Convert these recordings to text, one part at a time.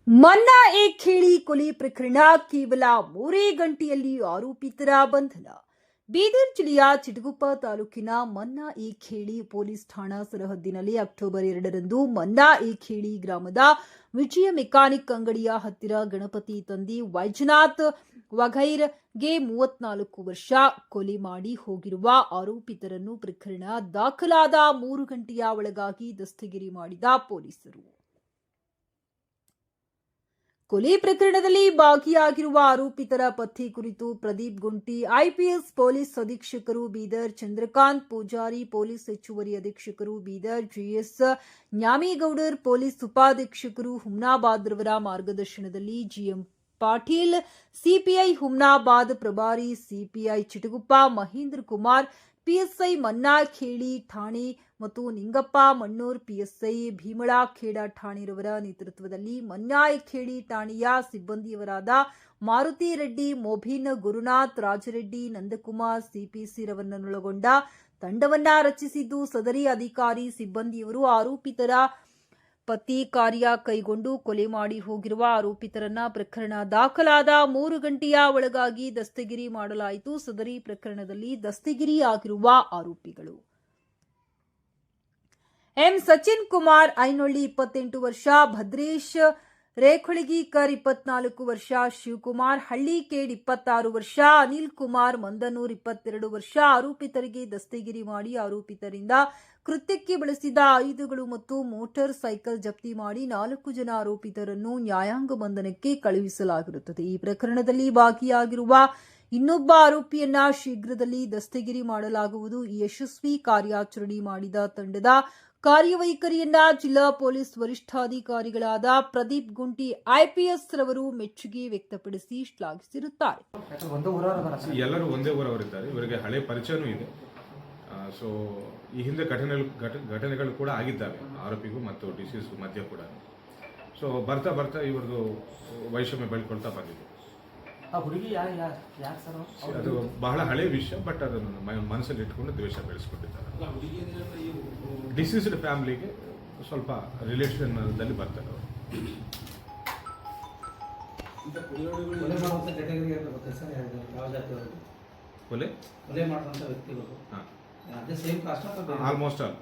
ಮನ್ನಾ ಖೇಳಿ ಕೊಲೆ ಪ್ರಕರಣ ಕೇವಲ 3 ಗಂಟೆಯಲ್ಲಿ ಆರೋಪಿತರ ಬಂಧನ. ಬೀದರ್ ಜಿಲ್ಲೆಯ ಚಿಟಗುಪ್ಪ ತಾಲೂಕಿನ ಮನ್ನಾ ಖೇಳಿ ಪೊಲೀಸ್ ಠಾಣಾ ಸರಹದ್ದಿನಲ್ಲಿ ಅಕ್ಟೋಬರ್ 2ರಂದು ಮನ್ನಾ ಖೇಳಿ ಗ್ರಾಮದ ವಿಜಯ ಮೆಕ್ಯಾನಿಕ್ ಅಂಗಡಿಯ ಹತ್ತಿರ ಗಣಪತಿ ತಂದೆ ವೈಜನಾಥ್ ವಘೈರ್ಗೆ 34 ವರ್ಷ ಕೊಲೆ ಮಾಡಿ ಹೋಗಿರುವ ಆರೋಪಿತರನ್ನು ಪ್ರಕರಣ ದಾಖಲಾದ 3 ಗಂಟೆಯ ಒಳಗಾಗಿ ದಸ್ತಗಿರಿ ಮಾಡಿದ ಪೊಲೀಸರು. ಕೊಲೆ ಪ್ರಕರಣದಲ್ಲಿ ಭಾಗಿಯಾಗಿರುವ ಆರೋಪಿತರ ಪತ್ತೆ ಕುರಿತು ಪ್ರದೀಪ್ ಗುಂಟಿ ಐಪಿಎಸ್ ಪೊಲೀಸ್ ಅಧೀಕ್ಷಕರು ಬೀದರ್, ಚಂದ್ರಕಾಂತ್ ಪೂಜಾರಿ ಪೊಲೀಸ್ ಹೆಚ್ಚುವರಿ ಅಧೀಕ್ಷಕರು ಬೀದರ್, ಜಿಎಸ್ ನ್ಯಾಮೇಗೌಡರ್ ಪೊಲೀಸ್ ಉಪಾಧೀಕ್ಷಕರು ಹುಮ್ನಾಬಾದ್ ರವರ ಮಾರ್ಗದರ್ಶನದಲ್ಲಿ ಜಿಎಂ ಪಾಟೀಲ್ ಸಿಪಿಐ ಹುಮ್ನಾಬಾದ್ ಪ್ರಭಾರಿ ಸಿಪಿಐ ಚಿಟಗುಪ್ಪ ಮಹೇಂದ್ರ ಕುಮಾರ್ ಪಿಎಸ್ಐ ಮನ್ನಾ ಖೇಳಿ ಠಾಣೆ ಮತ್ತು ನಿಂಗಪ್ಪ ಮಣ್ಣೂರ್ ಪಿಎಸ್ಐ ಭೀಮಳಾ ಖೇಡ ಠಾಣೆರವರ ನೇತೃತ್ವದಲ್ಲಿ ಮನ್ನಾ ಖೇಳಿ ಠಾಣೆಯ ಸಿಬ್ಬಂದಿಯವರಾದ ಮಾರುತಿ ರೆಡ್ಡಿ, ಮೊಬಿನ್, ಗುರುನಾಥ್, ರಾಜರೆಡ್ಡಿ, ನಂದಕುಮಾರ್, ಸಿಪಿಸಿ ರವರನ್ನೊಳಗೊಂಡ ತಂಡವನ್ನ ರಚಿಸಿದ್ದು, ಸದರಿ ಅಧಿಕಾರಿ ಸಿಬ್ಬಂದಿಯವರು ಆರೋಪಿತರ ಪತ್ತೆ ಕಾರ್ಯ ಕೈಗೊಂಡು ಕೊಲೆ ಮಾಡಿ ಹೋಗಿರುವ ಆರೋಪಿತರನ್ನ ಪ್ರಕರಣ ದಾಖಲಾದ 3 ಗಂಟೆಯ ಒಳಗಾಗಿ ದಸ್ತಗಿರಿ ಮಾಡಲಾಯಿತು. ಸದರಿ ಪ್ರಕರಣದಲ್ಲಿ ದಸ್ತಗಿರಿಯಾಗಿರುವ ಆರೋಪಿಗಳು ಎಂ ಸಚಿನ್ ಕುಮಾರ್ ಐನೊಳ್ಳಿ 28 ವರ್ಷ, ಭದ್ರೇಶ್ ರೇಖೊಳಗೀಕರ್ 24 ವರ್ಷ, ಶಿವಕುಮಾರ್ ಹಳ್ಳಿಕೇಡ್ 26 ವರ್ಷ, ಅನಿಲ್ ಕುಮಾರ್ ಮಂದನೂರ್ 22 ವರ್ಷ ಆರೋಪಿತರಿಗೆ ದಸ್ತಗಿರಿ ಮಾಡಿ ಆರೋಪಿತರಿಂದ ಕೃತ್ಯಕ್ಕೆ ಬಳಸಿದ ಆಯುಧಗಳು ಮತ್ತು ಮೋಟಾರ್ ಸೈಕಲ್ ಜಪ್ತಿ ಮಾಡಿ 4 ಜನ ಆರೋಪಿತರನ್ನು ನ್ಯಾಯಾಂಗ ಬಂಧನಕ್ಕೆ ಕಳುಹಿಸಲಾಗಿರುತ್ತದೆ. ಈ ಪ್ರಕರಣದಲ್ಲಿ ಭಾಗಿಯಾಗಿರುವ ಇನ್ನೊಬ್ಬ ಆರೋಪಿಯನ್ನ ಶೀಘ್ರದಲ್ಲಿ ದಸ್ತಗಿರಿ ಮಾಡಲಾಗುವುದು. ಈ ಯಶಸ್ವಿ ಕಾರ್ಯಾಚರಣೆ ಮಾಡಿದ ತಂಡದ ಕಾರ್ಯವೈಖರಿಯನ್ನ ಜಿಲ್ಲಾ ಪೊಲೀಸ್ ವರಿಷ್ಠಾಧಿಕಾರಿಗಳಾದ ಪ್ರದೀಪ್ ಗುಂಟಿ ಐಪಿಎಸ್ ರವರು ಮೆಚ್ಚುಗೆ ವ್ಯಕ್ತಪಡಿಸಿ ಶ್ಲಾಘಿಸಿರುತ್ತಾರೆ. ಎಲ್ಲರೂ ಒಂದೇ ಊರವರಿದ್ದಾರೆ, ಇವರಿಗೆ ಹಳೆ ಪರಿಚಯನೂ ಇದೆ. ಸೊ ಈ ಹಿಂದೆ ಘಟನೆಗಳು ಕೂಡ ಆಗಿದ್ದಾವೆ ಆರೋಪಿಗೂ ಮತ್ತು ಡಿಸೀಸ್ ಮಧ್ಯ ಕೂಡ. ಸೊ ಬರ್ತಾ ಬರ್ತಾ ಇವ್ರದ್ದು ವೈಷಮ್ಯ ಬೆಳ್ಕೊಳ್ತಾ ಬಂದಿದೆ. ಅದು ಬಹಳ ಹಳೆ ವಿಷಯ, ಬಟ್ ಅದನ್ನು ಮನಸ್ಸಲ್ಲಿ ಇಟ್ಕೊಂಡು ದ್ವೇಷ ಬೆಳೆಸ್ಕೊಂಡಿದ್ದಾರೆ. ಡಿಸೀಸ್ಡ್ ಫ್ಯಾಮಿಲಿಗೆ ಸ್ವಲ್ಪ ರಿಲೇಷನ್ದಲ್ಲಿ ಬರ್ತಾರೆ ಅವರು. ಆಲ್ಮೋಸ್ಟ್ ಆಲ್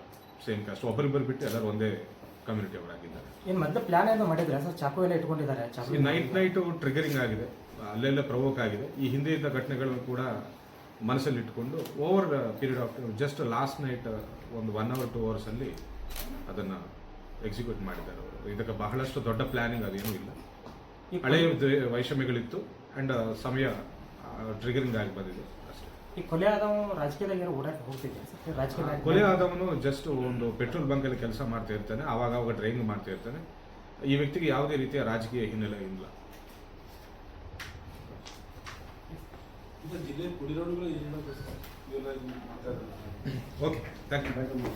ಸೇಮ್ ಕಾಸ್ಟ್, ಒಬ್ಬರಿಬ್ಬರು ಬಿಟ್ಟು ಎಲ್ಲರೂ ಒಂದೇ ಕಮ್ಯುನಿಟಿ ಅವರಾಗಿದ್ದಾರೆ. ಏನು ಮತ್ತೆ ಪ್ಲಾನ್ ಏನು ಮಾಡಿದ್ರೆ ಸರ್? ಚಾಕು ಎಲ್ಲ ಇಟ್ಕೊಂಡಿದ್ದಾರೆ. ನೈಟ್ ಟ್ರಿಗರಿಂಗ್ ಆಗಿದೆ, ಅಲ್ಲೆಲ್ಲ ಪ್ರವೋಕ್ ಆಗಿದೆ. ಈ ಹಿಂದೆ ಇದ್ದ ಘಟನೆಗಳನ್ನು ಕೂಡ ಮನಸ್ಸಲ್ಲಿ ಇಟ್ಕೊಂಡು over period of just last night ಒಂದು 1 hour 2 hours ಅಲ್ಲಿ ಅದನ್ನು ಎಕ್ಸಿಕ್ಯೂಟ್ ಮಾಡಿದ್ದಾರೆ ಅವರು. ಇದಕ್ಕೆ ಬಹಳಷ್ಟು ದೊಡ್ಡ ಪ್ಲಾನಿಂಗ್ ಅದೇನೂ ಇಲ್ಲ. ಹಳೆಯ ವೈಷಮ್ಯಗಳಿತ್ತು ಆ್ಯಂಡ್ ಸಮಯ ಟ್ರಿಗರಿಂಗ್ ಆಗಿ ಬಂದಿದೆ ಅಷ್ಟೇ. ಈ ಕೊಲೆ ಆದವನು ರಾಜಕೀಯದಾಗ ಓಡಾಟಕ್ಕೆ ಹೋಗ್ತಿದ್ದೆ. ಕೊಲೆ ಆದವನು ಜಸ್ಟ್ ಒಂದು ಪೆಟ್ರೋಲ್ ಬಂಕಲ್ಲಿ ಕೆಲಸ ಮಾಡ್ತಾ ಇರ್ತಾನೆ, ಆವಾಗ ಡ್ರೈವಿಂಗ್ ಮಾಡ್ತಾ ಇರ್ತಾನೆ. ಈ ವ್ಯಕ್ತಿಗೆ ಯಾವುದೇ ರೀತಿಯ ರಾಜಕೀಯ ಹಿನ್ನೆಲೆ ಇಲ್ಲ. ಜಿಲ್ಲೆ ಕುಡಿರೋಡುಗಳು ಓಕೆ, ಥ್ಯಾಂಕ್ ಯು.